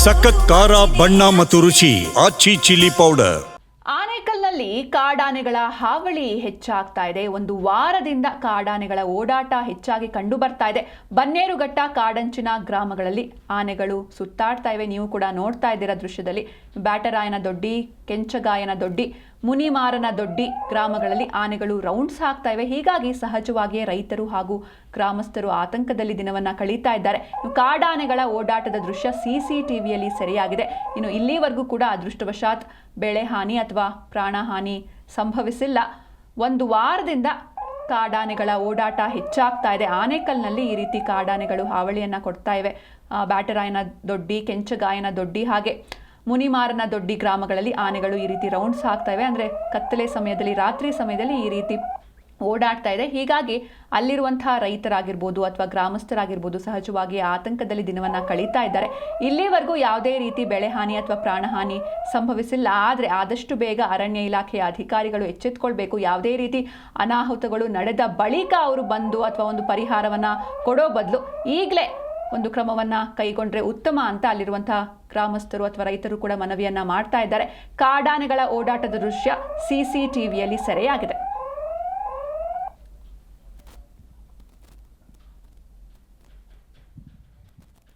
ಸಖತ್ ಖಾರ ಬಣ್ಣ ಮತ್ತು ರುಚಿ ಆಚಿ ಚಿಲ್ಲಿ ಪೌಡರ್. ಆನೇಕಲ್ನಲ್ಲಿ ಕಾಡಾನೆಗಳ ಹಾವಳಿ ಹೆಚ್ಚಾಗ್ತಾ ಇದೆ. ಒಂದು ವಾರದಿಂದ ಕಾಡಾನೆಗಳ ಓಡಾಟ ಹೆಚ್ಚಾಗಿ ಕಂಡು ಬರ್ತಾ ಇದೆ. ಬನ್ನೇರುಘಟ್ಟ ಕಾಡಂಚಿನ ಗ್ರಾಮಗಳಲ್ಲಿ ಆನೆಗಳು ಸುತ್ತಾಡ್ತಾ ಇವೆ. ನೀವು ಕೂಡ ನೋಡ್ತಾ ಇದ್ದೀರಾ ದೃಶ್ಯದಲ್ಲಿ. ಬ್ಯಾಟರಾಯನ ದೊಡ್ಡಿ, ಕೆಂಚಗಾಯನ ದೊಡ್ಡಿ, ಮುನಿಮಾರನ ದೊಡ್ಡಿ ಗ್ರಾಮಗಳಲ್ಲಿ ಆನೆಗಳು ರೌಂಡ್ಸ್ ಹಾಕ್ತಾ ಇವೆ. ಹೀಗಾಗಿ ಸಹಜವಾಗಿಯೇ ರೈತರು ಹಾಗೂ ಗ್ರಾಮಸ್ಥರು ಆತಂಕದಲ್ಲಿ ದಿನವನ್ನ ಕಳೀತಾ ಇದ್ದಾರೆ. ಕಾಡಾನೆಗಳ ಓಡಾಟದ ದೃಶ್ಯ CCTVಯಲ್ಲಿ ಸೆರೆಯಾಗಿದೆ. ಇನ್ನು ಇಲ್ಲಿವರೆಗೂ ಕೂಡ ಅದೃಷ್ಟವಶಾತ್ ಬೆಳೆ ಹಾನಿ ಅಥವಾ ಪ್ರಾಣಹಾನಿ ಸಂಭವಿಸಿಲ್ಲ. ಒಂದು ವಾರದಿಂದ ಕಾಡಾನೆಗಳ ಓಡಾಟ ಹೆಚ್ಚಾಗ್ತಾ ಇದೆ. ಆನೇಕಲ್ನಲ್ಲಿ ಈ ರೀತಿ ಕಾಡಾನೆಗಳು ಹಾವಳಿಯನ್ನ ಕೊಡ್ತಾ ಇವೆ. ಬ್ಯಾಟರಾಯನ ದೊಡ್ಡಿ, ಕೆಂಚಗಾಯನ ದೊಡ್ಡಿ ಹಾಗೆ ಮುನಿಮಾರನ ದೊಡ್ಡಿ ಗ್ರಾಮಗಳಲ್ಲಿ ಆನೆಗಳು ಈ ರೀತಿ ರೌಂಡ್ಸ್ ಹಾಕ್ತಾ ಇವೆ. ಅಂದರೆ ಕತ್ತಲೆ ಸಮಯದಲ್ಲಿ, ರಾತ್ರಿ ಸಮಯದಲ್ಲಿ ಈ ರೀತಿ ಓಡಾಡ್ತಾ ಇದೆ. ಹೀಗಾಗಿ ಅಲ್ಲಿರುವಂತಹ ರೈತರಾಗಿರ್ಬೋದು ಅಥವಾ ಗ್ರಾಮಸ್ಥರಾಗಿರ್ಬೋದು ಸಹಜವಾಗಿ ಆತಂಕದಲ್ಲಿ ದಿನವನ್ನ ಕಳೀತಾ ಇದ್ದಾರೆ. ಇಲ್ಲಿವರೆಗೂ ಯಾವುದೇ ರೀತಿ ಬೆಳೆ ಹಾನಿ ಅಥವಾ ಪ್ರಾಣಹಾನಿ ಸಂಭವಿಸಿಲ್ಲ. ಆದರೆ ಆದಷ್ಟು ಬೇಗ ಅರಣ್ಯ ಇಲಾಖೆಯ ಅಧಿಕಾರಿಗಳು ಎಚ್ಚೆತ್ತುಕೊಳ್ಬೇಕು. ಯಾವುದೇ ರೀತಿ ಅನಾಹುತಗಳು ನಡೆದ ಬಳಿಕ ಅವರು ಬಂದು ಅಥವಾ ಒಂದು ಪರಿಹಾರವನ್ನ ಕೊಡೋ ಬದಲು ಈಗಲೇ ಒಂದು ಕ್ರಮವನ್ನ ಕೈಗೊಂಡ್ರೆ ಉತ್ತಮ ಅಂತ ಅಲ್ಲಿರುವಂತಹ ಗ್ರಾಮಸ್ಥರು ಅಥವಾ ರೈತರು ಕೂಡ ಮನವಿಯನ್ನ ಮಾಡ್ತಾ ಇದ್ದಾರೆ. ಕಾಡಾನೆಗಳ ಓಡಾಟದ ದೃಶ್ಯ CCTVಯಲ್ಲಿ ಸೆರೆಯಾಗಿದೆ.